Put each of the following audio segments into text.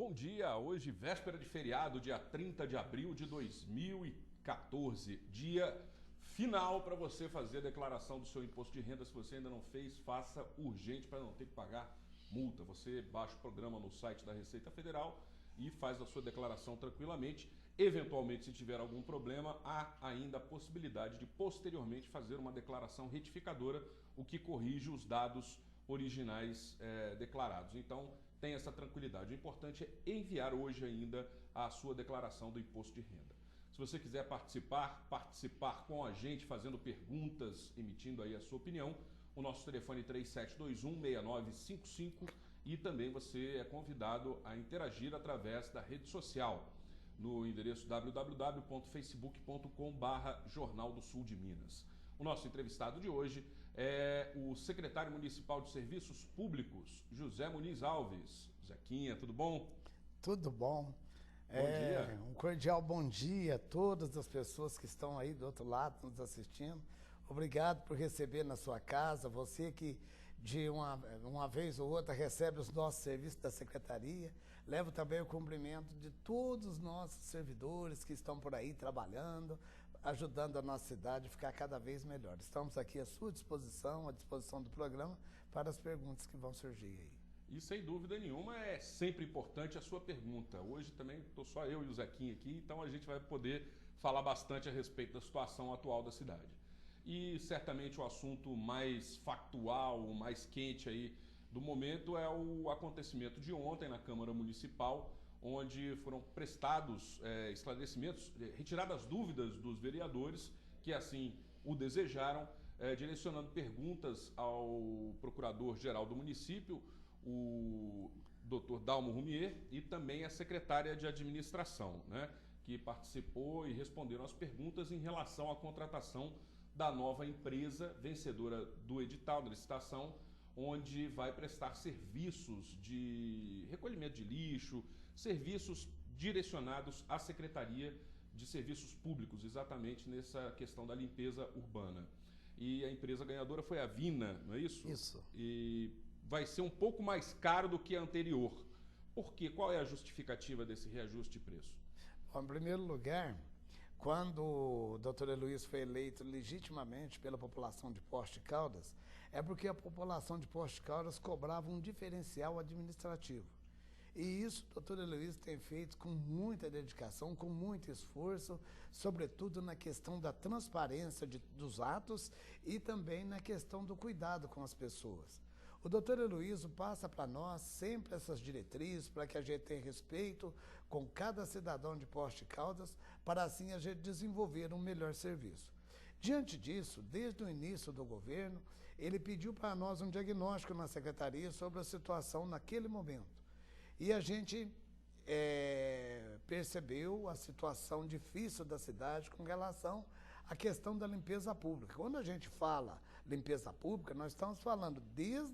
Bom dia, hoje véspera de feriado, dia 30 de abril de 2014, dia final para você fazer a declaração do seu imposto de renda. Se você ainda não fez, faça urgente para não ter que pagar multa. Você baixa o programa no site da Receita Federal e faz a sua declaração tranquilamente. Eventualmente, se tiver algum problema, há ainda a possibilidade de posteriormente fazer uma declaração retificadora, o que corrige os dados originais declarados. Então, tenha essa tranquilidade. O importante é enviar hoje ainda a sua declaração do imposto de renda. Se você quiser participar com a gente, fazendo perguntas, emitindo aí a sua opinião, o nosso telefone é 3721-6955 e também você é convidado a interagir através da rede social, no endereço www.facebook.com/Jornal do Sul de Minas. O nosso entrevistado de hoje é o secretário municipal de Serviços Públicos, José Muniz Alves. Zequinha, tudo bom? Tudo bom. Bom dia. Um cordial bom dia a todas as pessoas que estão aí do outro lado nos assistindo. Obrigado por receber na sua casa, você que de uma vez ou outra recebe os nossos serviços da Secretaria. Levo também o cumprimento de todos os nossos servidores que estão por aí trabalhando, ajudando a nossa cidade a ficar cada vez melhor. Estamos aqui à sua disposição, à disposição do programa, para as perguntas que vão surgir aí. E sem dúvida nenhuma é sempre importante a sua pergunta. Hoje também estou só eu e o Zequinha aqui, então a gente vai poder falar bastante a respeito da situação atual da cidade. E certamente o assunto mais factual, o mais quente aí do momento é o acontecimento de ontem na Câmara Municipal, onde foram prestados esclarecimentos, retiradas dúvidas dos vereadores que assim o desejaram, direcionando perguntas ao procurador-geral do município, o Dr. Dalmo Rumier, e também a secretária de administração, né, que participou e responderam as perguntas em relação à contratação da nova empresa vencedora do edital da licitação, onde vai prestar serviços de recolhimento de lixo, serviços direcionados à Secretaria de Serviços Públicos, exatamente nessa questão da limpeza urbana. E a empresa ganhadora foi a Vina, não é isso? Isso. E vai ser um pouco mais caro do que a anterior. Por quê? Qual é a justificativa desse reajuste de preço? Bom, em primeiro lugar, quando o Dr. Heloísio foi eleito legitimamente pela população de Poços de Caldas, é porque a população de Poços de Caldas cobrava um diferencial administrativo. E isso o Dr. Heloísio tem feito com muita dedicação, com muito esforço, sobretudo na questão da transparência dos atos e também na questão do cuidado com as pessoas. O doutor Heloísio passa para nós sempre essas diretrizes para que a gente tenha respeito com cada cidadão de Poços de Caldas, para assim a gente desenvolver um melhor serviço. Diante disso, desde o início do governo, ele pediu para nós um diagnóstico na secretaria sobre a situação naquele momento. E a gente percebeu a situação difícil da cidade com relação à questão da limpeza pública. Quando a gente fala limpeza pública, nós estamos falando desde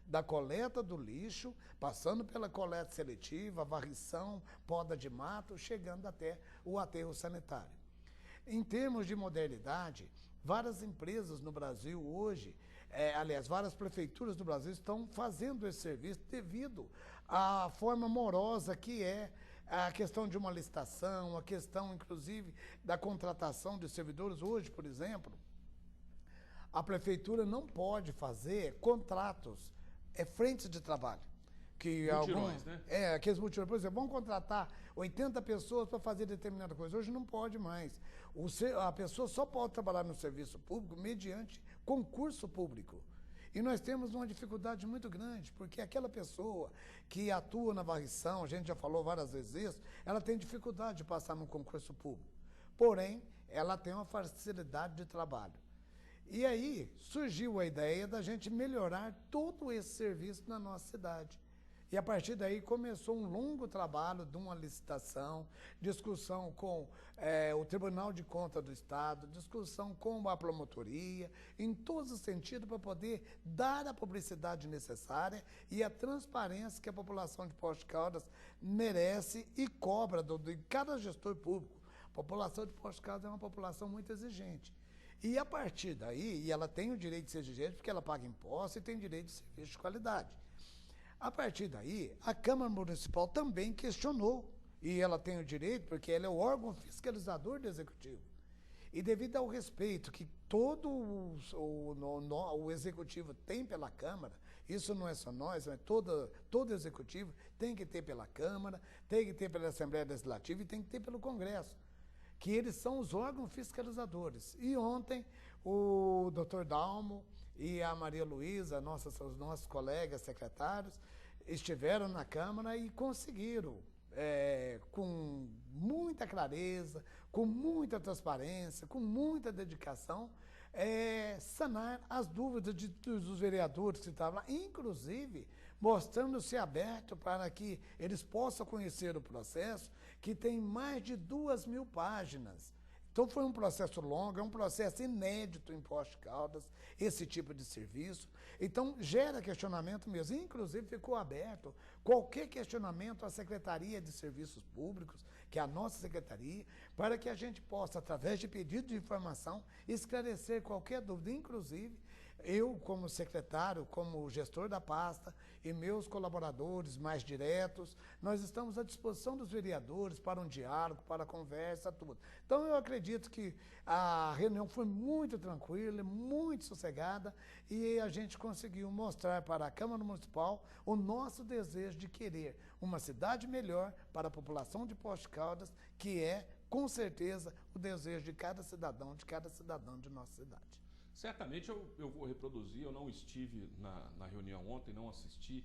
da coleta do lixo, passando pela coleta seletiva, varrição, poda de mato, chegando até o aterro sanitário. Em termos de modernidade, várias empresas no Brasil hoje, aliás, várias prefeituras do Brasil estão fazendo esse serviço devido à forma morosa que é a questão de uma licitação, a questão, inclusive, da contratação de servidores. Hoje, por exemplo, a prefeitura não pode fazer contratos, frentes de trabalho. Mutirões, né? Aqueles mutirões. Por exemplo, vamos contratar 80 pessoas para fazer determinada coisa. Hoje não pode mais. A pessoa só pode trabalhar no serviço público mediante concurso público. E nós temos uma dificuldade muito grande, porque aquela pessoa que atua na varrição, a gente já falou várias vezes isso, ela tem dificuldade de passar num concurso público. Porém, ela tem uma facilidade de trabalho. E aí surgiu a ideia da gente melhorar todo esse serviço na nossa cidade. E a partir daí começou um longo trabalho de uma licitação, discussão com o Tribunal de Contas do Estado, discussão com a promotoria, em todos os sentidos, para poder dar a publicidade necessária e a transparência que a população de Poços de Caldas merece e cobra de cada gestor público. A população de Poços de Caldas é uma população muito exigente. E a partir daí, e ela tem o direito de ser exigente porque ela paga imposto e tem direito de serviço de qualidade. A partir daí, a Câmara Municipal também questionou, e ela tem o direito, porque ela é o órgão fiscalizador do Executivo. E devido ao respeito que todo o Executivo tem pela Câmara, isso não é só nós, mas todo Executivo tem que ter pela Câmara, tem que ter pela Assembleia Legislativa e tem que ter pelo Congresso, que eles são os órgãos fiscalizadores. E ontem, o Dr. Dalmo e a Maria Luísa, os nossos colegas secretários, estiveram na Câmara e conseguiram, com muita clareza, com muita transparência, com muita dedicação, sanar as dúvidas dos vereadores que estavam lá, inclusive mostrando-se aberto para que eles possam conhecer o processo, que tem mais de 2.000 páginas. Então foi um processo longo, é um processo inédito em Poços de Caldas, esse tipo de serviço. Então gera questionamento mesmo. Inclusive ficou aberto qualquer questionamento à Secretaria de Serviços Públicos, que é a nossa secretaria, para que a gente possa, através de pedido de informação, esclarecer qualquer dúvida. Inclusive, eu, como secretário, como gestor da pasta, e meus colaboradores mais diretos, nós estamos à disposição dos vereadores para um diálogo, para a conversa, tudo. Então, eu acredito que a reunião foi muito tranquila, muito sossegada, e a gente conseguiu mostrar para a Câmara Municipal o nosso desejo de querer uma cidade melhor para a população de Poços de Caldas, que é, com certeza, o desejo de cada cidadão de nossa cidade. Certamente eu vou reproduzir, eu não estive na reunião ontem, não assisti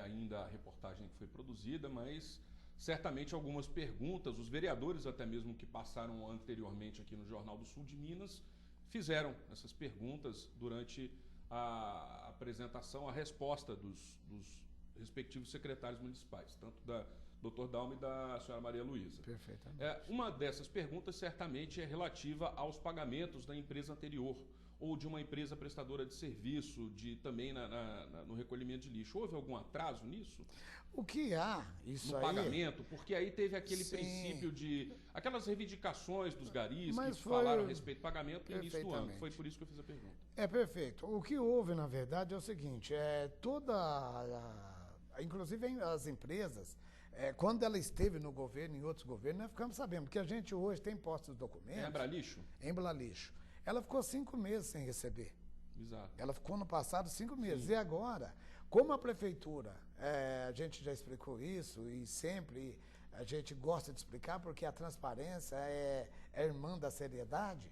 ainda a reportagem que foi produzida, mas certamente algumas perguntas, os vereadores até mesmo que passaram anteriormente aqui no Jornal do Sul de Minas, fizeram essas perguntas durante a apresentação, a resposta dos respectivos secretários municipais, tanto da Dr. Dalmo e da senhora Maria Luísa. Perfeitamente. Uma dessas perguntas certamente é relativa aos pagamentos da empresa anterior, ou de uma empresa prestadora de serviço, também no recolhimento de lixo. Houve algum atraso nisso? O que há, isso no aí... pagamento? Porque aí teve aquele Sim. princípio de... aquelas reivindicações dos garis Mas que foi... falaram a respeito do pagamento no início do ano. Foi por isso que eu fiz a pergunta. Perfeito. O que houve, na verdade, é o seguinte, inclusive as empresas, quando ela esteve no governo, em outros governos, nós ficamos sabendo, porque a gente hoje tem postos de documentos... Embralixo? Embralixo. Ela ficou 5 meses sem receber. Exato. Ela ficou no passado 5 meses. Sim. E agora, como a prefeitura, a gente já explicou isso e sempre a gente gosta de explicar porque a transparência é irmã da seriedade,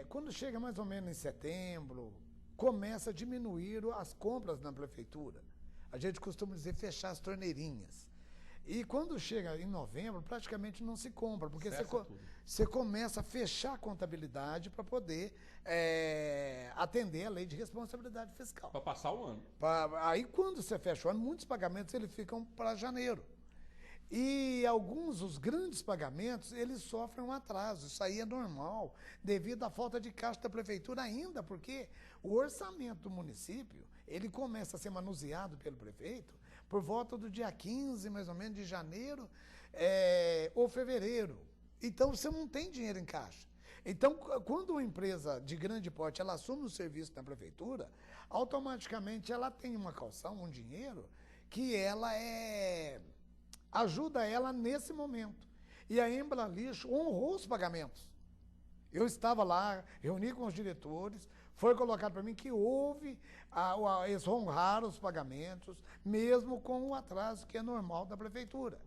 quando chega mais ou menos em setembro, começa a diminuir as compras na prefeitura. A gente costuma dizer fechar as torneirinhas. E quando chega em novembro, praticamente não se compra, porque você começa a fechar a contabilidade para poder atender a lei de responsabilidade fiscal. Para passar o ano. Aí, quando você fecha o ano, muitos pagamentos eles ficam para janeiro. E os grandes pagamentos, eles sofrem um atraso. Isso aí é normal, devido à falta de caixa da prefeitura ainda, porque o orçamento do município, ele começa a ser manuseado pelo prefeito por volta do dia 15, mais ou menos, de janeiro ou fevereiro. Então, você não tem dinheiro em caixa. Então, quando uma empresa de grande porte ela assume o serviço na prefeitura, automaticamente ela tem uma calção, um dinheiro, que ela ajuda ela nesse momento. E a Embralixo honrou os pagamentos. Eu estava lá, reuni com os diretores, foi colocado para mim que eles honraram os pagamentos, mesmo com o atraso que é normal da prefeitura.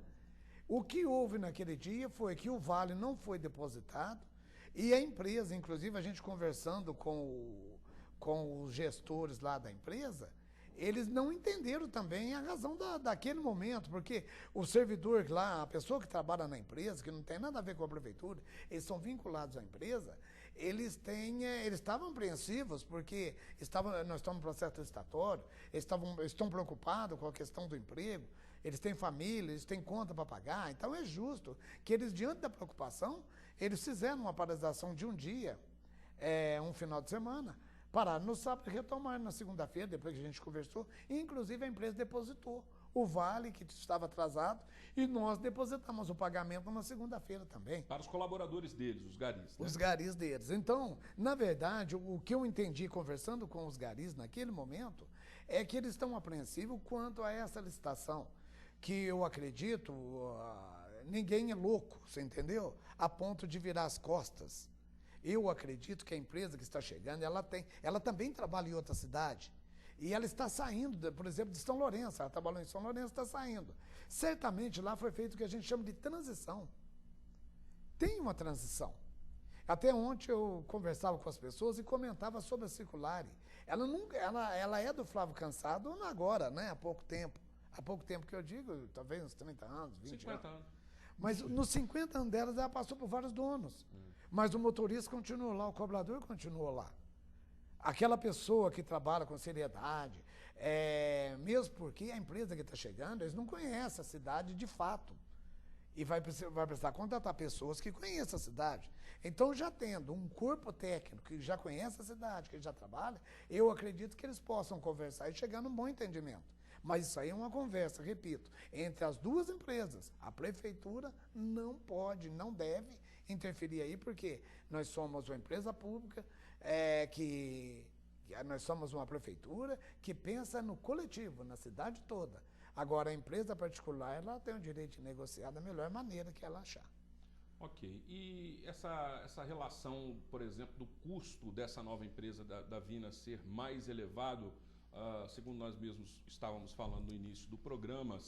O que houve naquele dia foi que o vale não foi depositado e a empresa, inclusive a gente conversando com os gestores lá da empresa, eles não entenderam também a razão daquele momento, porque o servidor lá, a pessoa que trabalha na empresa, que não tem nada a ver com a prefeitura, eles são vinculados à empresa, eles estavam apreensivos, porque nós estamos no processo licitatório, eles estão preocupados com a questão do emprego, eles têm família, eles têm conta para pagar, então é justo que eles, diante da preocupação, eles fizeram uma paralisação de um dia, um final de semana, pararam no sábado e retomaram na segunda-feira, depois que a gente conversou, e inclusive a empresa depositou o vale que estava atrasado e nós depositamos o pagamento na segunda-feira também. Para os colaboradores deles, os garis. Né? Os garis deles. Então, na verdade, o que eu entendi conversando com os garis naquele momento é que eles estão apreensivos quanto a essa licitação, que eu acredito, ninguém é louco, você entendeu? A ponto de virar as costas. Eu acredito que a empresa que está chegando, ela também trabalha em outra cidade. E ela está saindo, por exemplo, de São Lourenço. Ela trabalhou em São Lourenço, está saindo. Certamente lá foi feito o que a gente chama de transição. Tem uma transição. Até ontem eu conversava com as pessoas e comentava sobre a Circulare. Ela é do Flávio Cansado agora, né? Há pouco tempo. Há pouco tempo que eu digo, talvez uns 30 anos, 20 50 anos. anos. Mas nos 50 anos delas, ela passou por vários donos. Mas o motorista continuou lá, o cobrador continuou lá. Aquela pessoa que trabalha com seriedade, mesmo porque a empresa que está chegando, eles não conhecem a cidade de fato. E vai precisar contratar pessoas que conheçam a cidade. Então, já tendo um corpo técnico que já conhece a cidade, que já trabalha, eu acredito que eles possam conversar e chegar num bom entendimento. Mas isso aí é uma conversa, repito, entre as duas empresas. A prefeitura não pode, não deve interferir aí, porque nós somos uma empresa pública, nós somos uma prefeitura que pensa no coletivo, na cidade toda. Agora, a empresa particular, ela tem o direito de negociar da melhor maneira que ela achar. Ok. E essa relação, por exemplo, do custo dessa nova empresa da Vina ser mais elevado, segundo nós mesmos estávamos falando no início do programa,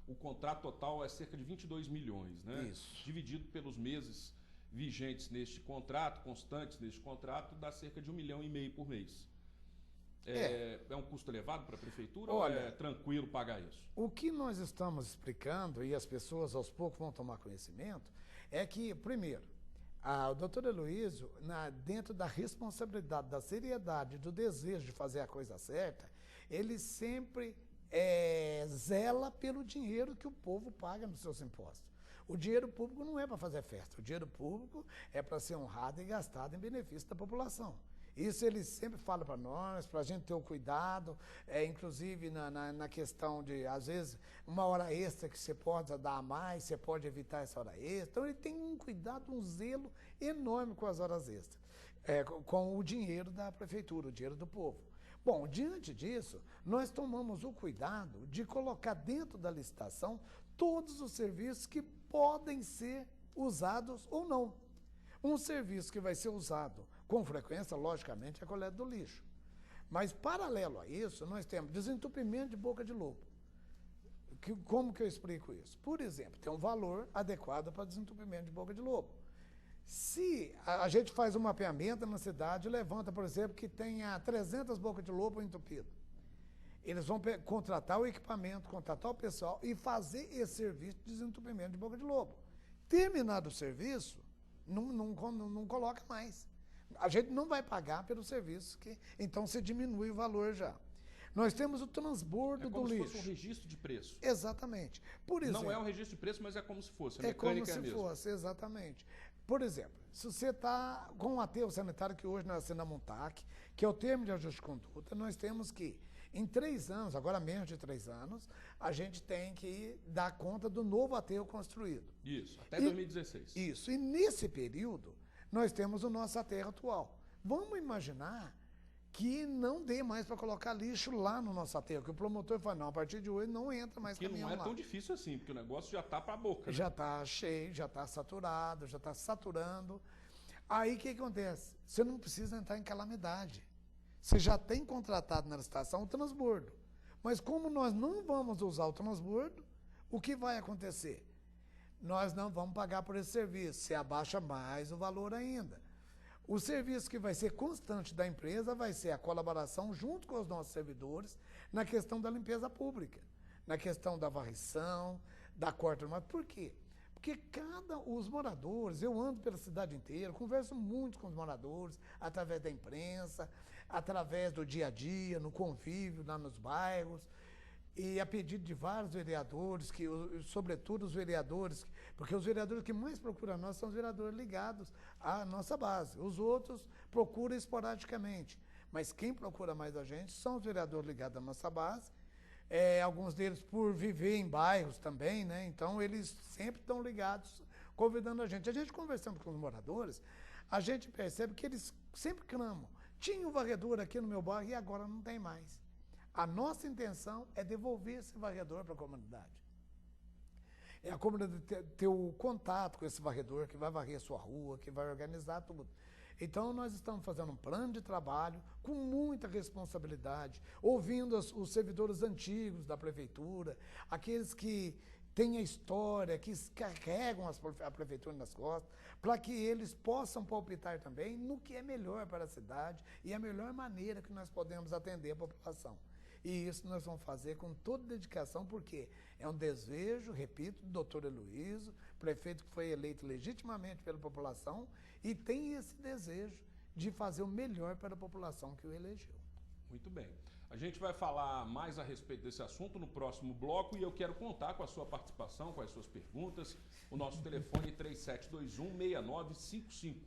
o contrato total é cerca de 22 milhões, né? Isso. Dividido pelos meses vigentes neste contrato, constantes neste contrato, dá cerca de 1,5 milhão por mês. É um custo elevado para a prefeitura. Olha, ou é tranquilo pagar isso? O que nós estamos explicando, e as pessoas aos poucos vão tomar conhecimento, é que, primeiro, o doutor Heloísio, dentro da responsabilidade, da seriedade, do desejo de fazer a coisa certa, ele sempre zela pelo dinheiro que o povo paga nos seus impostos. O dinheiro público não é para fazer festa, o dinheiro público é para ser honrado e gastado em benefício da população. Isso ele sempre fala para nós, para a gente ter o cuidado, inclusive na questão de, às vezes, uma hora extra que você pode dar a mais, você pode evitar essa hora extra. Então, ele tem um cuidado, um zelo enorme com as horas extras, com o dinheiro da prefeitura, o dinheiro do povo. Bom, diante disso, nós tomamos o cuidado de colocar dentro da licitação todos os serviços que podem ser usados ou não. Um serviço que vai ser usado com frequência, logicamente, é a coleta do lixo. Mas, paralelo a isso, nós temos desentupimento de boca de lobo. Como que eu explico isso? Por exemplo, tem um valor adequado para desentupimento de boca de lobo. Se a gente faz um mapeamento na cidade e levanta, por exemplo, que tenha 300 bocas de lobo entupidas, eles vão contratar o equipamento, contratar o pessoal e fazer esse serviço de desentupimento de boca de lobo. Terminado o serviço, não coloca mais. A gente não vai pagar pelo serviço, então se diminui o valor já. Nós temos o transbordo do lixo. É como se fosse um registro de preço. Exatamente. Por exemplo, não é um registro de preço, mas é como se fosse. A mecânica é como se fosse, exatamente. Por exemplo, se você está com um aterro sanitário, que hoje nós assinamos um TAC, que é o termo de ajuste de conduta, nós temos que, em 3 anos, agora menos de 3 anos, a gente tem que dar conta do novo aterro construído. Isso, até 2016. Isso, e nesse período, nós temos o nosso aterro atual. Vamos imaginar que não dê mais para colocar lixo lá no nosso aterro, que o promotor fala, não, a partir de hoje não entra mais caminhão lá. Que não é tão difícil assim, porque o negócio já está para a boca. Né? Já está cheio, já está saturado, já está saturando. Aí o que acontece? Você não precisa entrar em calamidade. Você já tem contratado na licitação o transbordo. Mas como nós não vamos usar o transbordo, o que vai acontecer? Nós não vamos pagar por esse serviço, você abaixa mais o valor ainda. O serviço que vai ser constante da empresa vai ser a colaboração junto com os nossos servidores na questão da limpeza pública, na questão da varrição, da corta. Mas por quê? Porque os moradores, eu ando pela cidade inteira, converso muito com os moradores, através da imprensa, através do dia a dia, no convívio, lá nos bairros, e a pedido de vários vereadores, sobretudo os vereadores, porque os vereadores que mais procuram nós são os vereadores ligados à nossa base. Os outros procuram esporadicamente, mas quem procura mais a gente são os vereadores ligados à nossa base, alguns deles por viver em bairros também, né? Então eles sempre estão ligados, convidando a gente. A gente conversando com os moradores, a gente percebe que eles sempre clamam. Tinha um varredor aqui no meu bairro e agora não tem mais. A nossa intenção é devolver esse varredor para a comunidade. É a comunidade ter o contato com esse varredor que vai varrer a sua rua, que vai organizar tudo. Então, nós estamos fazendo um plano de trabalho com muita responsabilidade, ouvindo os servidores antigos da prefeitura, aqueles que têm a história, que carregam a prefeitura nas costas, para que eles possam palpitar também no que é melhor para a cidade e a melhor maneira que nós podemos atender a população. E isso nós vamos fazer com toda dedicação, porque é um desejo, repito, do doutor Heloísio, prefeito que foi eleito legitimamente pela população, e tem esse desejo de fazer o melhor para a população que o elegeu. Muito bem. A gente vai falar mais a respeito desse assunto no próximo bloco e eu quero contar com a sua participação, com as suas perguntas. O nosso telefone é 3721-6955.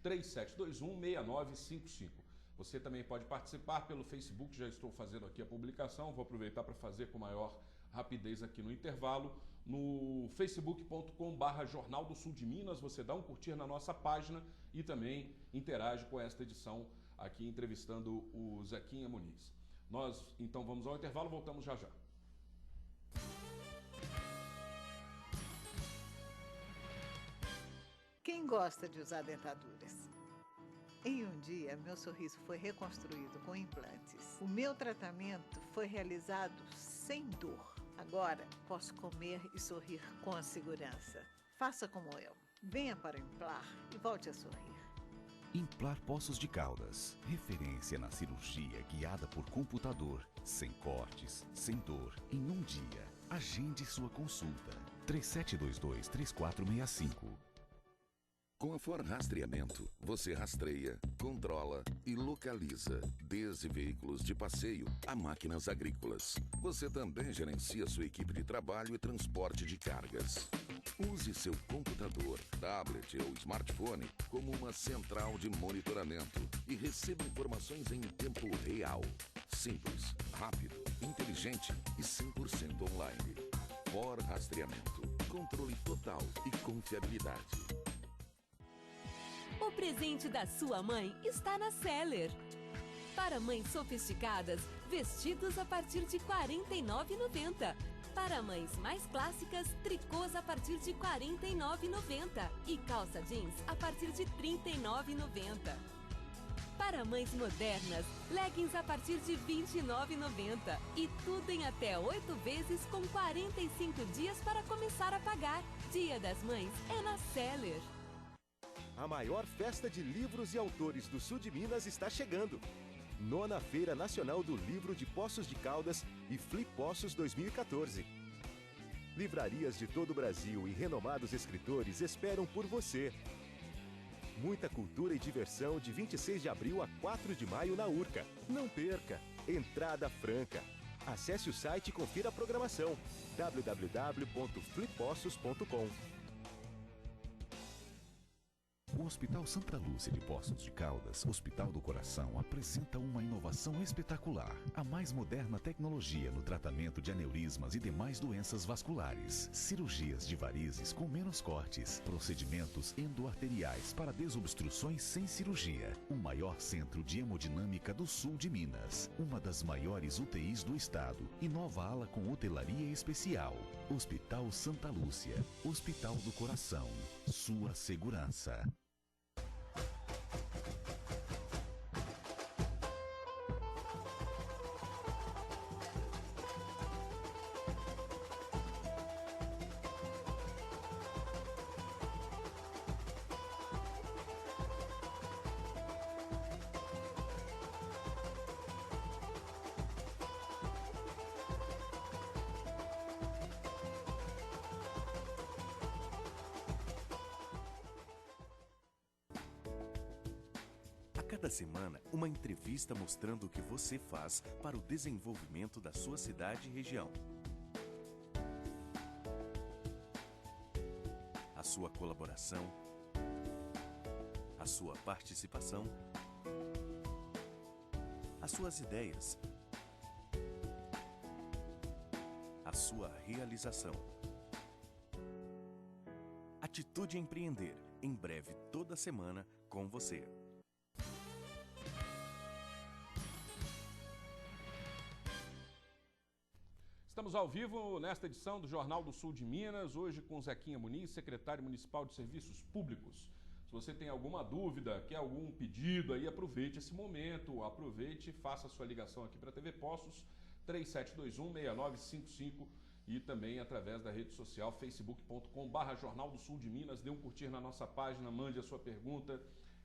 3721-6955. Você também pode participar pelo Facebook, já estou fazendo aqui a publicação, vou aproveitar para fazer com maior rapidez aqui no intervalo. No facebook.com/Jornal do Sul de Minas, você dá um curtir na nossa página e também interage com esta edição aqui entrevistando o Zequinha Muniz. Nós então vamos ao intervalo, voltamos já já. Quem gosta de usar dentaduras? Em um dia, meu sorriso foi reconstruído com implantes. O meu tratamento foi realizado sem dor. Agora, posso comer e sorrir com segurança. Faça como eu. Venha para o Implar e volte a sorrir. Implar Poços de Caldas. Referência na cirurgia guiada por computador. Sem cortes, sem dor, em um dia. Agende sua consulta. 3722-3465. Com a For Rastreamento, você rastreia, controla e localiza, desde veículos de passeio a máquinas agrícolas. Você também gerencia sua equipe de trabalho e transporte de cargas. Use seu computador, tablet ou smartphone como uma central de monitoramento e receba informações em tempo real. Simples, rápido, inteligente e 100% online. For Rastreamento. Controle total e confiabilidade. O presente da sua mãe está na Seller. Para mães sofisticadas, vestidos a partir de R$ 49,90. Para mães mais clássicas, tricôs a partir de R$ 49,90 e calça jeans a partir de R$ 39,90. Para mães modernas, leggings a partir de R$ 29,90 e tudo em até 8 vezes com 45 dias para começar a pagar. Dia das Mães é na Seller. A maior festa de livros e autores do sul de Minas está chegando. 9ª Feira Nacional do Livro de Poços de Caldas e Flip Poços 2014. Livrarias de todo o Brasil e renomados escritores esperam por você. Muita cultura e diversão de 26 de abril a 4 de maio na Urca. Não perca! Entrada franca. Acesse o site e confira a programação. www.flippoços.com. O Hospital Santa Lúcia de Poços de Caldas, Hospital do Coração, apresenta uma inovação espetacular. A mais moderna tecnologia no tratamento de aneurismas e demais doenças vasculares. Cirurgias de varizes com menos cortes. Procedimentos endoarteriais para desobstruções sem cirurgia. O maior centro de hemodinâmica do sul de Minas. Uma das maiores UTIs do estado. E nova ala com hotelaria especial. Hospital Santa Lúcia. Hospital do Coração. Sua segurança. Cada semana, uma entrevista mostrando o que você faz para o desenvolvimento da sua cidade e região. A sua colaboração, a sua participação, as suas ideias, a sua realização. Atitude Empreender, em breve toda semana com você. estamos ao vivo nesta edição do Jornal do Sul de Minas, hoje com Zequinha Muniz, secretário municipal de Serviços Públicos. Se você tem alguma dúvida, quer algum pedido aí, aproveite esse momento, aproveite e faça a sua ligação aqui para a TV Poços, 3721-6955 e também através da rede social facebook.com/Jornal do Sul de Minas. Dê um curtir na nossa página, mande a sua pergunta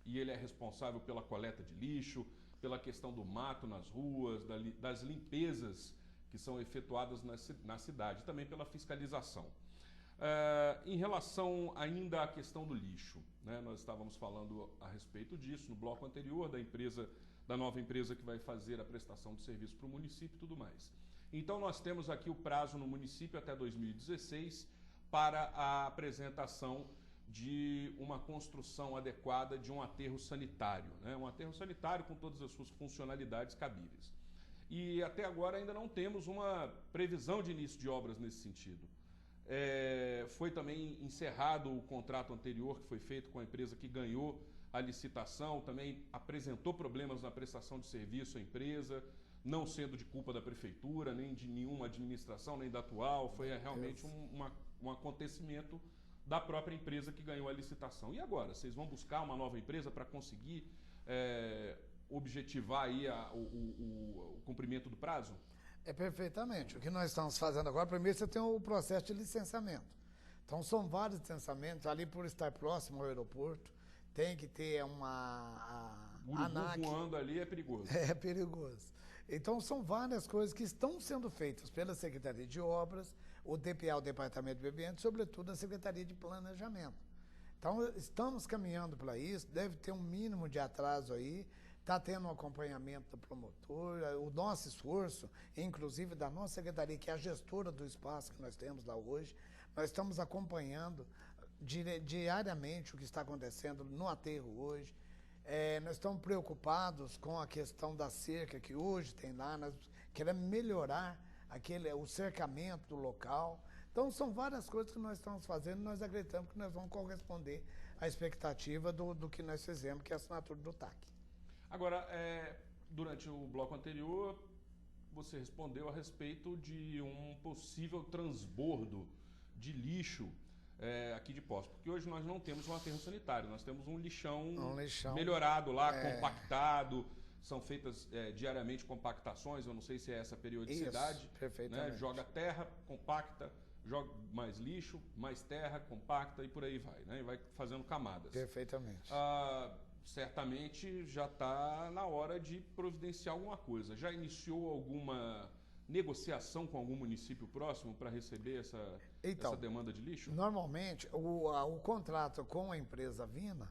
e ele é responsável pela coleta de lixo, pela questão do mato nas ruas, das limpezas que são efetuadas na cidade, também pela fiscalização. Em relação ainda à questão do lixo, né, nós estávamos falando a respeito disso no bloco anterior, da nova empresa que vai fazer a prestação de serviço para o município e tudo mais. Então nós temos aqui o prazo no município até 2016 para a apresentação de uma construção adequada de um aterro sanitário, né, um aterro sanitário com todas as suas funcionalidades cabíveis. E até agora ainda não temos uma previsão de início de obras nesse sentido. Foi também encerrado o contrato anterior que foi feito com a empresa que ganhou a licitação, também apresentou problemas na prestação de serviço à empresa, não sendo de culpa da prefeitura, nem de nenhuma administração, nem da atual, foi realmente um acontecimento da própria empresa que ganhou a licitação. E agora, vocês vão buscar uma nova empresa para conseguir objetivar aí o cumprimento do prazo? Perfeitamente. O que nós estamos fazendo agora, primeiro você tem o processo de licenciamento. Então são vários licenciamentos, ali por estar próximo ao aeroporto, tem que ter uma ANAC. Voando ali é perigoso. É perigoso. Então são várias coisas que estão sendo feitas pela Secretaria de Obras, o DPA, o Departamento de Ambiente, sobretudo a Secretaria de Planejamento. Então estamos caminhando para isso, deve ter um mínimo de atraso aí, está tendo um acompanhamento da promotora, o nosso esforço, inclusive da nossa secretaria, que é a gestora do espaço que nós temos lá hoje, nós estamos acompanhando diariamente o que está acontecendo no aterro hoje. Nós estamos preocupados com a questão da cerca que hoje tem lá, nós queremos melhorar o cercamento do local. Então são várias coisas que nós estamos fazendo e nós acreditamos que nós vamos corresponder à expectativa do que nós fizemos, que é a assinatura do TAC. Agora, durante o bloco anterior, você respondeu a respeito de um possível transbordo de lixo aqui de Poços, porque hoje nós não temos um aterro sanitário, nós temos um lixão melhorado lá, compactado, são feitas diariamente compactações, eu não sei se é essa periodicidade. Isso, perfeitamente. Né? Joga terra, compacta, joga mais lixo, mais terra, compacta e por aí vai, né? E vai fazendo camadas. Perfeitamente. Certamente já está na hora de providenciar alguma coisa. Já iniciou alguma negociação com algum município próximo para receber essa demanda de lixo? Normalmente, o contrato com a empresa Vina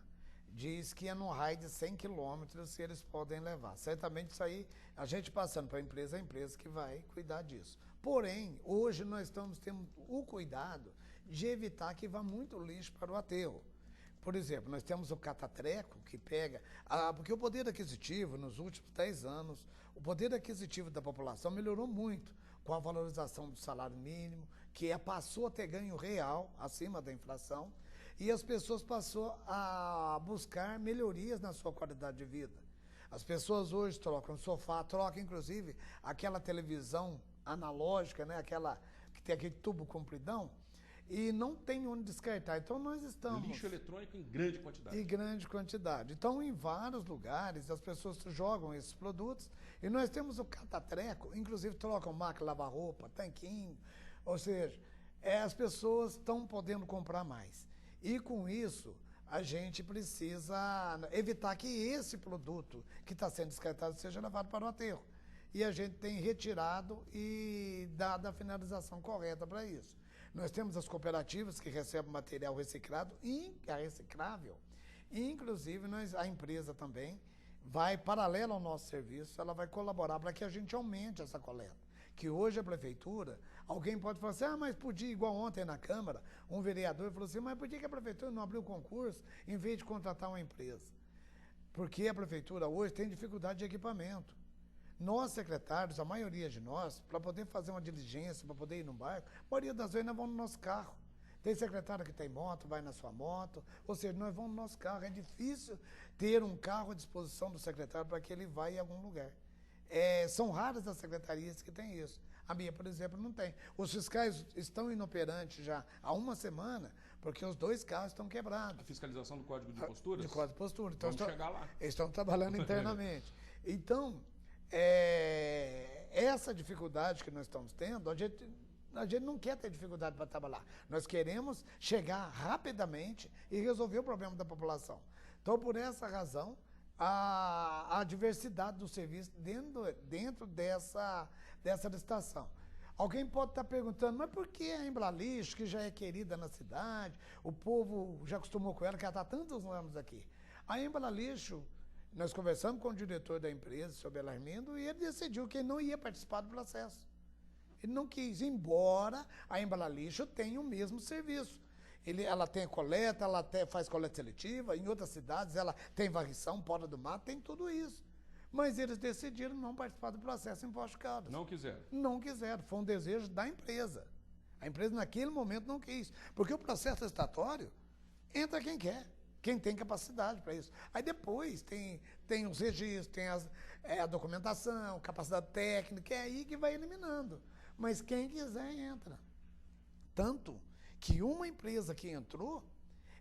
diz que é no raio de 100 quilômetros que eles podem levar. Certamente isso aí, a gente passando para a empresa que vai cuidar disso. Porém, hoje nós estamos tendo o cuidado de evitar que vá muito lixo para o aterro. Por exemplo, nós temos o catatreco que pega... porque o poder aquisitivo, nos últimos 10 anos, o poder aquisitivo da população melhorou muito com a valorização do salário mínimo, que passou a ter ganho real, acima da inflação, e as pessoas passaram a buscar melhorias na sua qualidade de vida. As pessoas hoje trocam sofá, trocam inclusive aquela televisão analógica, né? Aquela que tem aquele tubo compridão, e não tem onde descartar. Então nós estamos... Lixo eletrônico em grande quantidade. Em grande quantidade. Então, em vários lugares, as pessoas jogam esses produtos e nós temos o catatreco, inclusive trocam máquina lavar roupa, tanquinho, ou seja, as pessoas estão podendo comprar mais. E com isso, a gente precisa evitar que esse produto que está sendo descartado seja levado para o aterro. E a gente tem retirado e dado a finalização correta para isso. Nós temos as cooperativas que recebem material reciclado e reciclável. Inclusive, a empresa também vai, paralelo ao nosso serviço, ela vai colaborar para que a gente aumente essa coleta. Que hoje a prefeitura, alguém pode falar assim, mas podia, igual ontem na Câmara, um vereador falou assim, mas por que a prefeitura não abriu concurso em vez de contratar uma empresa? Porque a prefeitura hoje tem dificuldade de equipamento. Nós, secretários, a maioria de nós, para poder fazer uma diligência, para poder ir no bairro, a maioria das vezes nós vamos no nosso carro. Tem secretário que tem moto, vai na sua moto, ou seja, nós vamos no nosso carro. É difícil ter um carro à disposição do secretário para que ele vá em algum lugar. são raras as secretarias que têm isso. A minha, por exemplo, não tem. Os fiscais estão inoperantes já há uma semana, porque os 2 carros estão quebrados. A fiscalização do Código de Posturas? De Código de Postura. Então, Vamos chegar lá. Eles estão trabalhando internamente. Então, essa dificuldade que nós estamos tendo, a gente não quer ter dificuldade para trabalhar. Nós queremos chegar rapidamente e resolver o problema da população. Então, por essa razão, a diversidade do serviço dentro dessa licitação. Alguém pode estar perguntando, mas por que a Embralixo, que já é querida na cidade, o povo já acostumou com ela, que ela está há tantos anos aqui. A Embralixo, nós conversamos com o diretor da empresa, o Sr. Belarmindo, e ele decidiu que ele não ia participar do processo. Ele não quis, embora a Embralixo tenha o mesmo serviço. Ela tem coleta, faz coleta seletiva, em outras cidades ela tem varrição, poda do mato, tem tudo isso. Mas eles decidiram não participar do processo em Poços de Caldas. Não quiseram? Não quiseram, foi um desejo da empresa. A empresa naquele momento não quis, porque o processo licitatório entra quem quer, quem tem capacidade para isso. Aí depois tem os registros, tem a documentação, capacidade técnica, é aí que vai eliminando. Mas quem quiser entra. Tanto que uma empresa que entrou,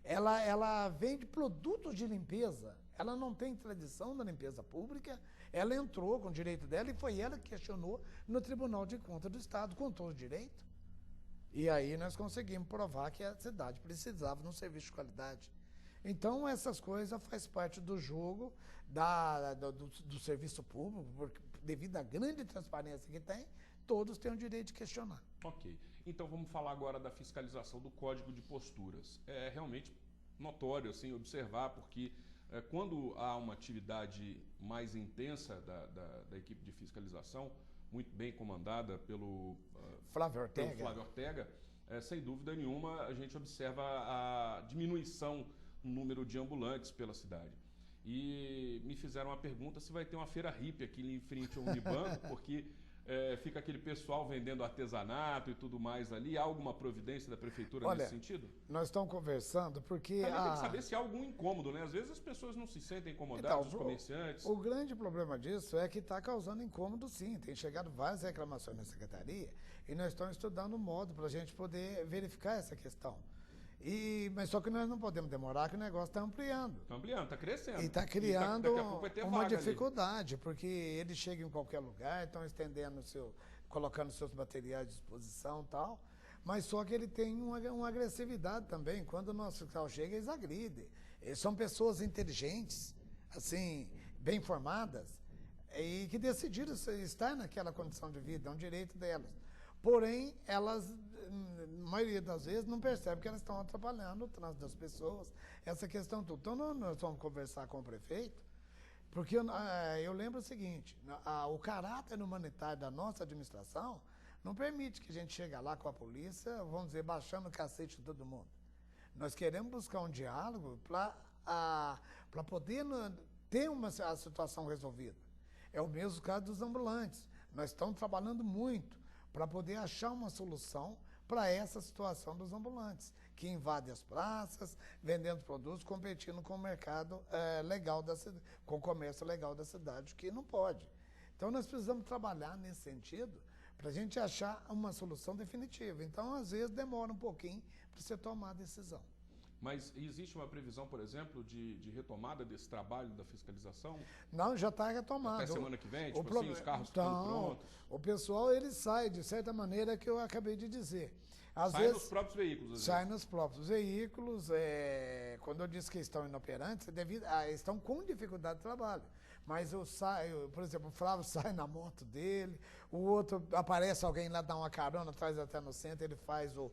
ela vende produtos de limpeza, ela não tem tradição da limpeza pública, ela entrou com o direito dela e foi ela que questionou no Tribunal de Contas do Estado, com todo o direito. E aí nós conseguimos provar que a cidade precisava de um serviço de qualidade. Então, essas coisas fazem parte do jogo do serviço público, porque, devido à grande transparência que tem, todos têm o direito de questionar. Ok. Então, vamos falar agora da fiscalização do Código de Posturas. É realmente notório assim, observar, porque quando há uma atividade mais intensa da equipe de fiscalização, muito bem comandada pelo Flávio Ortega, sem dúvida nenhuma, a gente observa a diminuição no número de ambulantes pela cidade. E me fizeram uma pergunta se vai ter uma feira hippie aqui em frente ao Unibanco, porque fica aquele pessoal vendendo artesanato e tudo mais ali. Há alguma providência da prefeitura nesse sentido? Nós estamos conversando porque... Também tem que saber se há algum incômodo, né? Às vezes as pessoas não se sentem incomodadas, os comerciantes. O grande problema disso é que está causando incômodo, sim. Tem chegado várias reclamações na secretaria e nós estamos estudando um modo para a gente poder verificar essa questão. Mas só que nós não podemos demorar, que o negócio está ampliando. Está ampliando, está crescendo. E está criando daqui a pouco vai ter uma vaga dificuldade, ali. Porque eles chegam em qualquer lugar, estão estendendo colocando seus materiais à disposição e tal, mas só que ele tem uma agressividade também. Quando o nosso fiscal chega, eles agridem. Eles são pessoas inteligentes, assim, bem formadas, e que decidiram estar naquela condição de vida, é um direito delas. Porém, elas, na maioria das vezes, não percebem que elas estão atrapalhando o trânsito das pessoas, essa questão toda. Então, nós vamos conversar com o prefeito, porque eu lembro o seguinte, o caráter humanitário da nossa administração não permite que a gente chegue lá com a polícia, vamos dizer, baixando o cacete de todo mundo. Nós queremos buscar um diálogo para poder ter a situação resolvida. É o mesmo caso dos ambulantes. Nós estamos trabalhando muito para poder achar uma solução para essa situação dos ambulantes, que invadem as praças, vendendo produtos, competindo com o mercado legal da cidade, com o comércio legal da cidade, que não pode. Então, nós precisamos trabalhar nesse sentido para a gente achar uma solução definitiva. Então, às vezes, demora um pouquinho para você tomar a decisão. Mas existe uma previsão, por exemplo, de retomada desse trabalho da fiscalização? Não, já está retomado. Até semana que vem? Tipo assim, os carros ficando prontos? O pessoal, ele sai, de certa maneira, que eu acabei de dizer. Sai nos próprios veículos. Sai nos próprios veículos. Quando eu disse que estão inoperantes, estão com dificuldade de trabalho. Mas por exemplo, o Flávio sai na moto dele, o outro, aparece alguém lá, dá uma carona, traz até no centro, ele faz o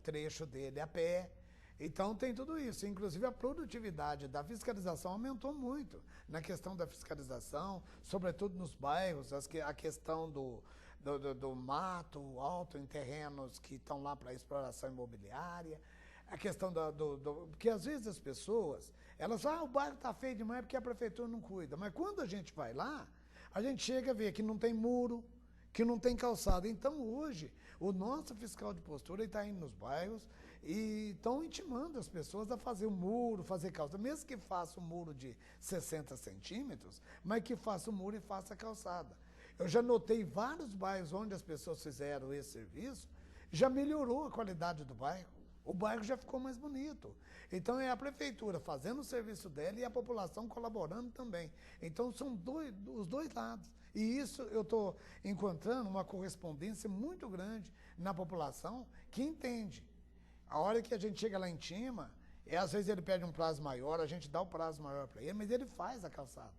trecho dele a pé. Então tem tudo isso. Inclusive a produtividade da fiscalização aumentou muito na questão da fiscalização, sobretudo nos bairros, a questão do mato alto em terrenos que estão lá para exploração imobiliária, a questão porque às vezes as pessoas, elas falam, o bairro está feio demais porque a prefeitura não cuida. Mas quando a gente vai lá, a gente chega a ver que não tem muro, que não tem calçada. Então hoje, o nosso fiscal de postura está indo nos bairros e estão intimando as pessoas a fazer o muro, fazer calçada. Mesmo que faça um muro de 60 centímetros, mas que faça o muro e faça a calçada. Eu já notei vários bairros onde as pessoas fizeram esse serviço, já melhorou a qualidade do bairro. O bairro já ficou mais bonito. Então é a prefeitura fazendo o serviço dela e a população colaborando também. Então são os dois lados. E isso eu estou encontrando uma correspondência muito grande na população que entende. A hora que a gente chega lá em cima, às vezes ele pede um prazo maior, a gente dá o prazo maior para ele, mas ele faz a calçada.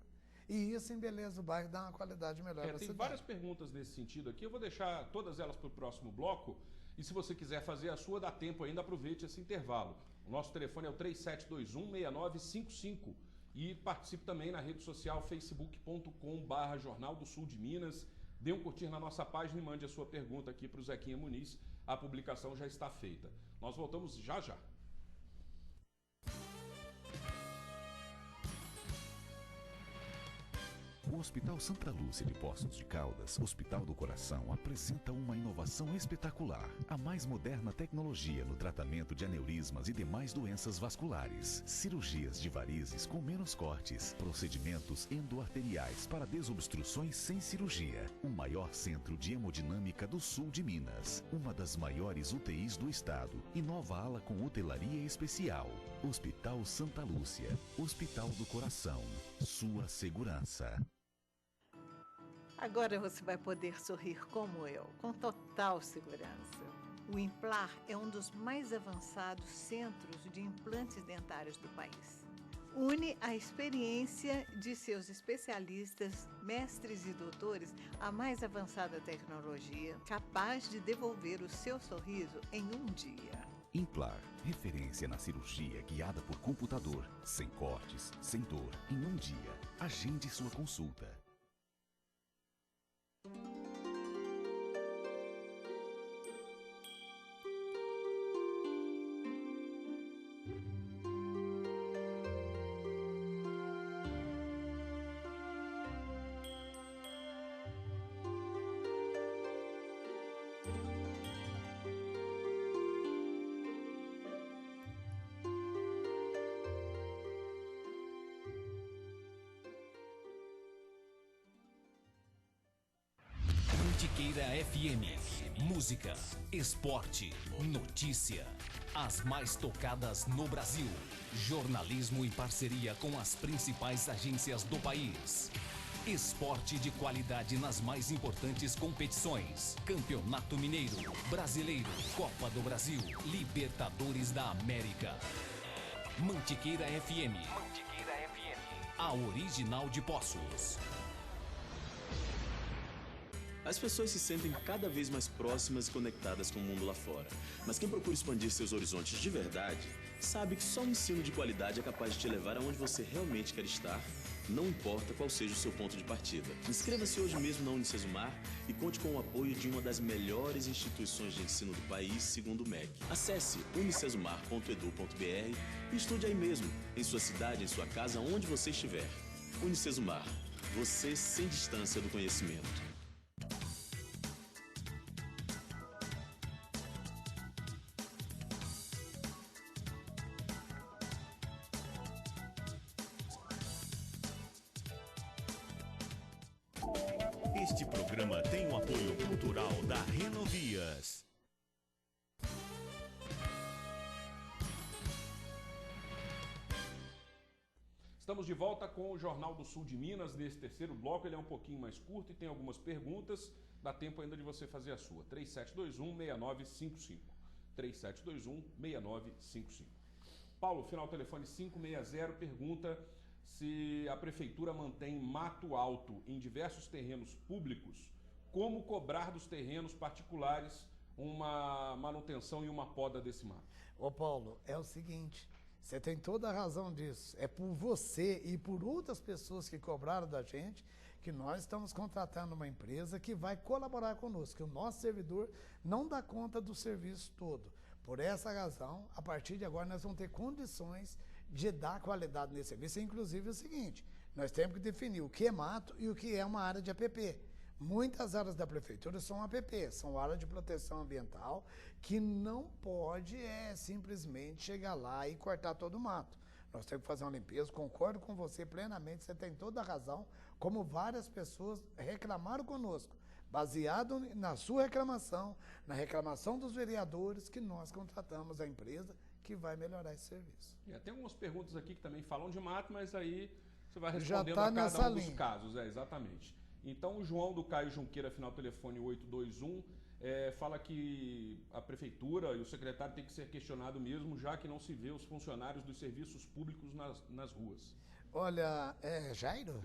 E isso embeleza o bairro, dá uma qualidade melhor. Tem várias perguntas nesse sentido aqui, eu vou deixar todas elas para o próximo bloco. E se você quiser fazer a sua, dá tempo ainda, aproveite esse intervalo. O nosso telefone é o 3721-6955. E participe também na rede social facebook.com/Jornal do Sul de Minas. Dê um curtir na nossa página e mande a sua pergunta aqui para o Zequinha Muniz. A publicação já está feita. Nós voltamos já já. O Hospital Santa Lúcia de Poços de Caldas, Hospital do Coração, apresenta uma inovação espetacular. A mais moderna tecnologia no tratamento de aneurismas e demais doenças vasculares. Cirurgias de varizes com menos cortes. Procedimentos endoarteriais para desobstruções sem cirurgia. O maior centro de hemodinâmica do sul de Minas. Uma das maiores UTIs do estado. E nova ala com hotelaria especial. Hospital Santa Lúcia. Hospital do Coração. Sua segurança. Agora você vai poder sorrir como eu, com total segurança. O Implar é um dos mais avançados centros de implantes dentários do país. Une a experiência de seus especialistas, mestres e doutores à mais avançada tecnologia, capaz de devolver o seu sorriso em um dia. Implar, referência na cirurgia guiada por computador, sem cortes, sem dor, em um dia. Agende sua consulta. Mantiqueira FM. Música, esporte, notícia. As mais tocadas no Brasil. Jornalismo em parceria com as principais agências do país. Esporte de qualidade nas mais importantes competições. Campeonato Mineiro, Brasileiro, Copa do Brasil, Libertadores da América. Mantiqueira FM. Mantiqueira FM. A original de Poços. As pessoas se sentem cada vez mais próximas e conectadas com o mundo lá fora. Mas quem procura expandir seus horizontes de verdade, sabe que só um ensino de qualidade é capaz de te levar aonde você realmente quer estar, não importa qual seja o seu ponto de partida. Inscreva-se hoje mesmo na Unicesumar e conte com o apoio de uma das melhores instituições de ensino do país, segundo o MEC. Acesse unicesumar.edu.br e estude aí mesmo, em sua cidade, em sua casa, onde você estiver. Unicesumar, você sem distância do conhecimento. Este programa tem o apoio cultural da Renovias. Estamos de volta com o Jornal do Sul de Minas, nesse terceiro bloco. Ele é um pouquinho mais curto e tem algumas perguntas. Dá tempo ainda de você fazer a sua. 3721-6955. 3721-6955. Paulo, final telefone 560, pergunta se a prefeitura mantém mato alto em diversos terrenos públicos, como cobrar dos terrenos particulares uma manutenção e uma poda desse mato? Ô Paulo, é o seguinte, você tem toda a razão disso. É por você e por outras pessoas que cobraram da gente que nós estamos contratando uma empresa que vai colaborar conosco, que o nosso servidor não dá conta do serviço todo. Por essa razão, a partir de agora, nós vamos ter condições de dar qualidade nesse serviço. Inclusive é o seguinte, nós temos que definir o que é mato e o que é uma área de APP. Muitas áreas da prefeitura são APP, são áreas de proteção ambiental, que não pode simplesmente chegar lá e cortar todo o mato. Nós temos que fazer uma limpeza, concordo com você plenamente, você tem toda a razão, como várias pessoas reclamaram conosco, baseado na sua reclamação, na reclamação dos vereadores, que nós contratamos a empresa que vai melhorar esse serviço. E tem algumas perguntas aqui que também falam de mato, mas aí você vai respondendo Já tá a cada nessa um dos linha. casos. Exatamente. Então, o João do Caio Junqueira, final telefone 821, fala que a prefeitura e o secretário tem que ser questionado mesmo, já que não se vê os funcionários dos serviços públicos nas ruas. Olha, Jairo?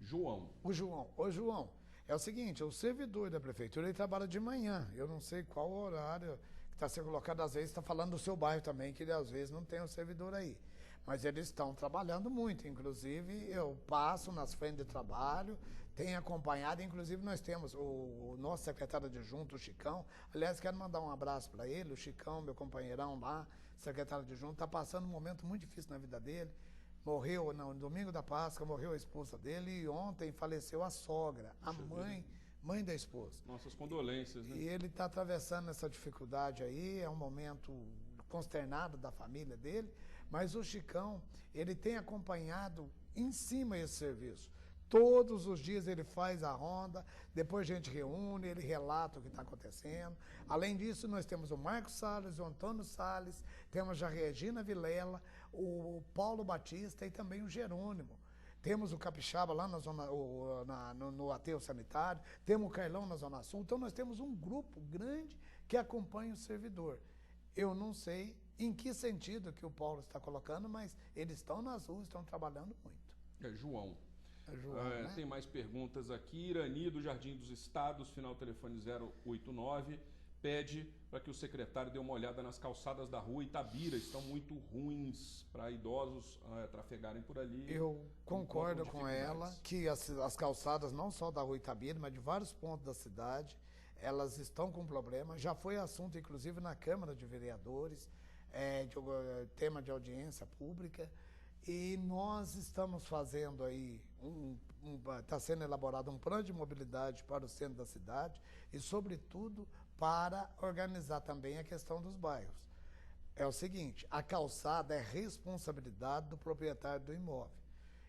João. O João. Ô, João, é o seguinte, o servidor da prefeitura, ele trabalha de manhã. Eu não sei qual horário que está sendo colocado, às vezes está falando do seu bairro também, que ele às vezes não tem um servidor aí. Mas eles estão trabalhando muito, inclusive eu passo nas frentes de trabalho, tenho acompanhado, inclusive nós temos o nosso secretário adjunto, o Chicão, aliás, quero mandar um abraço para ele, o Chicão, meu companheirão lá, secretário adjunto, está passando um momento muito difícil na vida dele, morreu no domingo da Páscoa, morreu a esposa dele e ontem faleceu a sogra, a mãe da esposa. Nossas condolências, né? E ele está atravessando essa dificuldade aí, é um momento consternado da família dele, mas o Chicão, ele tem acompanhado em cima esse serviço. Todos os dias ele faz a ronda, depois a gente reúne, ele relata o que está acontecendo. Além disso, nós temos o Marcos Salles, o Antônio Salles, temos a Regina Vilela, o Paulo Batista e também o Jerônimo. Temos o Capixaba lá na zona, no aterro sanitário, temos o Carlão na Zona Sul. Então nós temos um grupo grande que acompanha o servidor. Eu não sei em que sentido que o Paulo está colocando, mas eles estão nas ruas, estão trabalhando muito. João. João, né? Tem mais perguntas aqui. Irani, do Jardim dos Estados, final telefone 089, pede para que o secretário dê uma olhada nas calçadas da rua Itabira. Estão muito ruins para idosos trafegarem por ali. Eu concordo com ela que as calçadas, não só da rua Itabira, mas de vários pontos da cidade, elas estão com problema. Já foi assunto, inclusive, na Câmara de Vereadores, tema de audiência pública. E nós estamos fazendo aí, está sendo elaborado um plano de mobilidade para o centro da cidade e, sobretudo, para organizar também a questão dos bairros. É o seguinte, a calçada é responsabilidade do proprietário do imóvel.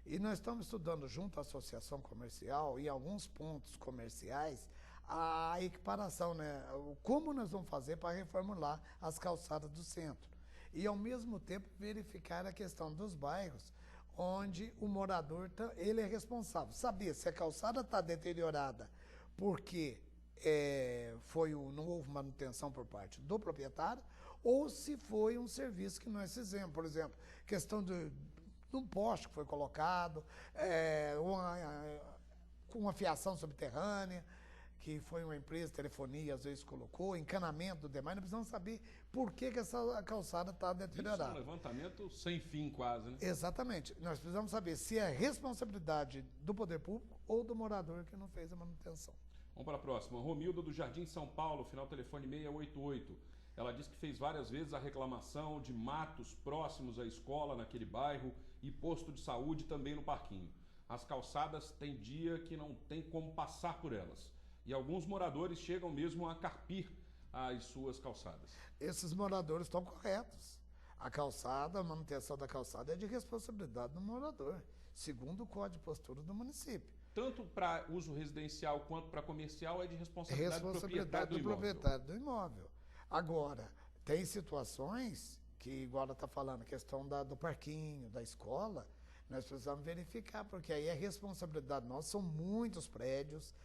E nós estamos estudando junto à associação comercial, em alguns pontos comerciais, a equiparação, né? Como nós vamos fazer para reformular as calçadas do centro. E, ao mesmo tempo, verificar a questão dos bairros, onde o morador ele é responsável. Saber se a calçada está deteriorada porque não houve manutenção por parte do proprietário, ou se foi um serviço que nós fizemos. Por exemplo, questão de um poste que foi colocado, uma fiação subterrânea, que foi uma empresa de telefonia, às vezes colocou, encanamento do demais, nós precisamos saber por que essa calçada está deteriorada. Isso é um levantamento sem fim quase, né? Exatamente. Nós precisamos saber se é responsabilidade do poder público ou do morador que não fez a manutenção. Vamos para a próxima. Romilda, do Jardim São Paulo, final telefone 688. Ela disse que fez várias vezes a reclamação de matos próximos à escola, naquele bairro, e posto de saúde também no parquinho. As calçadas tem dia que não tem como passar por elas. E alguns moradores chegam mesmo a carpir as suas calçadas. Esses moradores estão corretos. A calçada, a manutenção da calçada é de responsabilidade do morador, segundo o Código de Postura do município. Tanto para uso residencial quanto para comercial é de responsabilidade do proprietário do imóvel. Agora, tem situações que, igual ela está falando, a questão do parquinho, da escola, nós precisamos verificar, porque aí é responsabilidade nossa, são muitos prédios,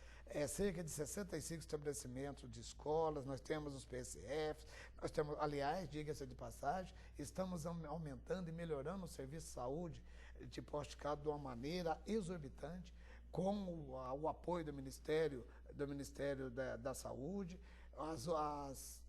cerca de 65 estabelecimentos de escolas, nós temos os PSFs, nós temos, aliás, diga-se de passagem, estamos aumentando e melhorando o serviço de saúde de Poste-Caldas de uma maneira exorbitante, com o apoio do Ministério da Saúde.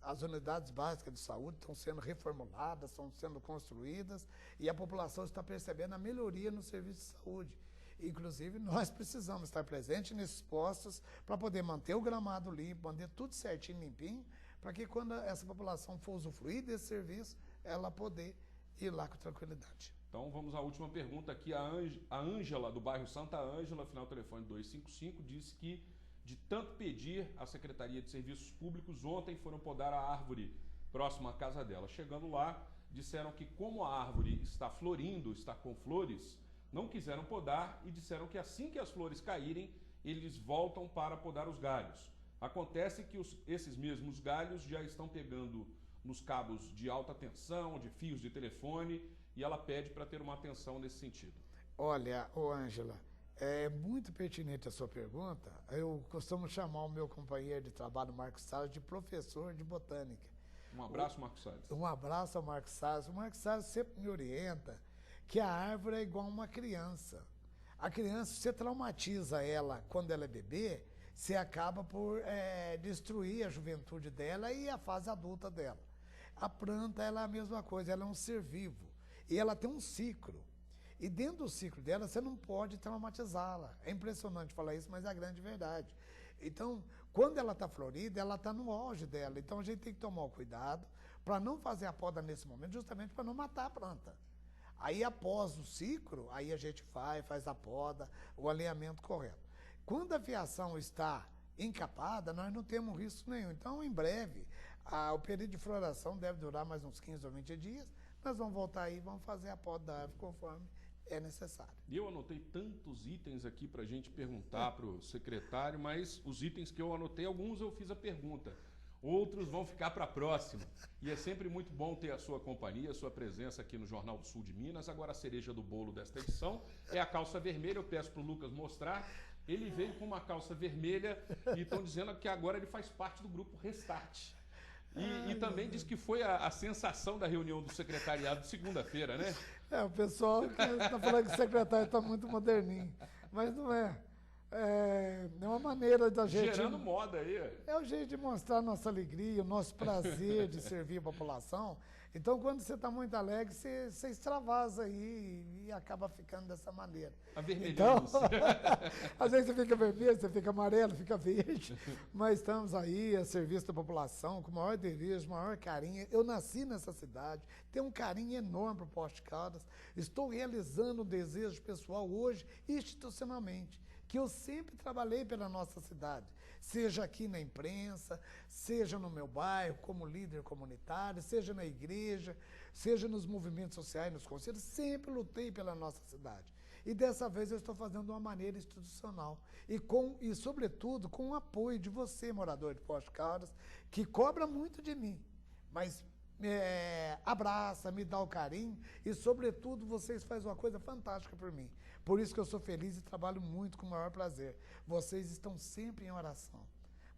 As unidades básicas de saúde estão sendo reformuladas, estão sendo construídas e a população está percebendo a melhoria no serviço de saúde. Inclusive, nós precisamos estar presentes nesses postos para poder manter o gramado limpo, manter tudo certinho, limpinho, para que quando essa população for usufruir desse serviço, ela poder ir lá com tranquilidade. Então, vamos à última pergunta aqui. A Ângela, do bairro Santa Ângela, final telefone 255, disse que de tanto pedir à Secretaria de Serviços Públicos. Ontem foram podar a árvore próxima à casa dela. Chegando lá, disseram que como a árvore está florindo, está com flores, não quiseram podar e disseram que assim que as flores caírem, eles voltam para podar os galhos. Acontece que esses mesmos galhos já estão pegando nos cabos de alta tensão, de fios de telefone, e ela pede para ter uma atenção nesse sentido. Olha, Ângela, é muito pertinente a sua pergunta. Eu costumo chamar o meu companheiro de trabalho, Marcos Salles, de professor de botânica. Um abraço, Marcos Salles. Um abraço ao Marcos Salles. O Marcos Salles sempre me orienta que a árvore é igual uma criança. A criança, você traumatiza ela quando ela é bebê, você acaba por destruir a juventude dela e a fase adulta dela. A planta, ela é a mesma coisa, ela é um ser vivo. E ela tem um ciclo. E dentro do ciclo dela, você não pode traumatizá-la. É impressionante falar isso, mas é a grande verdade. Então, quando ela está florida, ela está no auge dela. Então, a gente tem que tomar o cuidado para não fazer a poda nesse momento, justamente para não matar a planta. Aí, após o ciclo, aí a gente faz a poda, o alinhamento correto. Quando a fiação está encapada, nós não temos risco nenhum. Então, em breve, o período de floração deve durar mais uns 15 ou 20 dias. Nós vamos voltar aí e vamos fazer a poda da árvore conforme é necessário. E eu anotei tantos itens aqui para a gente perguntar para o secretário, mas os itens que eu anotei, alguns eu fiz a pergunta, outros vão ficar para a próxima. E é sempre muito bom ter a sua companhia, a sua presença aqui no Jornal do Sul de Minas. Agora a cereja do bolo desta edição é a calça vermelha. Eu peço para o Lucas mostrar. Ele veio com uma calça vermelha e estão dizendo que agora ele faz parte do grupo Restart. E também diz que foi a sensação da reunião do secretariado de segunda-feira, né? O pessoal está falando que o secretário está muito moderninho, mas não é. É uma maneira da gente... Gerando moda aí. É o jeito de mostrar a nossa alegria, o nosso prazer de servir a população. Então, quando você está muito alegre, você extravasa aí e acaba ficando dessa maneira. A vermelhinha. Então, às vezes você fica vermelho, você fica amarelo, fica verde, mas estamos aí a serviço da população, com o maior desejo, maior carinho. Eu nasci nessa cidade, tenho um carinho enorme para o Poços de Caldas, estou realizando um desejo pessoal hoje, institucionalmente, que eu sempre trabalhei pela nossa cidade, seja aqui na imprensa, seja no meu bairro, como líder comunitário, seja na igreja, seja nos movimentos sociais, nos conselhos, sempre lutei pela nossa cidade. E dessa vez eu estou fazendo de uma maneira institucional e sobretudo, com o apoio de você, morador de Poços de Caldas, que cobra muito de mim, mas abraça, me dá o carinho e, sobretudo, vocês fazem uma coisa fantástica por mim. Por isso que eu sou feliz e trabalho muito com o maior prazer. Vocês estão sempre em oração.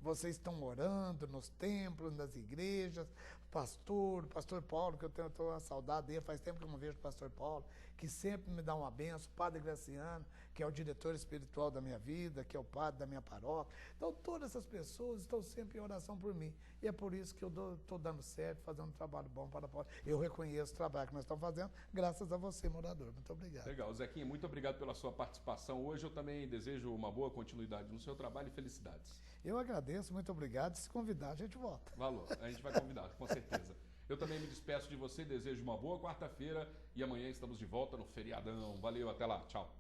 Vocês estão orando nos templos, nas igrejas. Pastor Paulo, que eu tenho uma saudade dele, faz tempo que eu não vejo o pastor Paulo, que sempre me dá uma benção, o Padre Graciano, que é o diretor espiritual da minha vida, que é o padre da minha paróquia. Então, todas essas pessoas estão sempre em oração por mim. E é por isso que eu estou dando certo, fazendo um trabalho bom para a paróquia. Eu reconheço o trabalho que nós estamos fazendo, graças a você, morador. Muito obrigado. Legal. Zequinha, muito obrigado pela sua participação. Hoje eu também desejo uma boa continuidade no seu trabalho e felicidades. Eu agradeço, muito obrigado. Se convidar, a gente volta. Valor, a gente vai convidar, com certeza. Eu também me despeço de você, desejo uma boa quarta-feira e amanhã estamos de volta no feriadão. Valeu, até lá, tchau.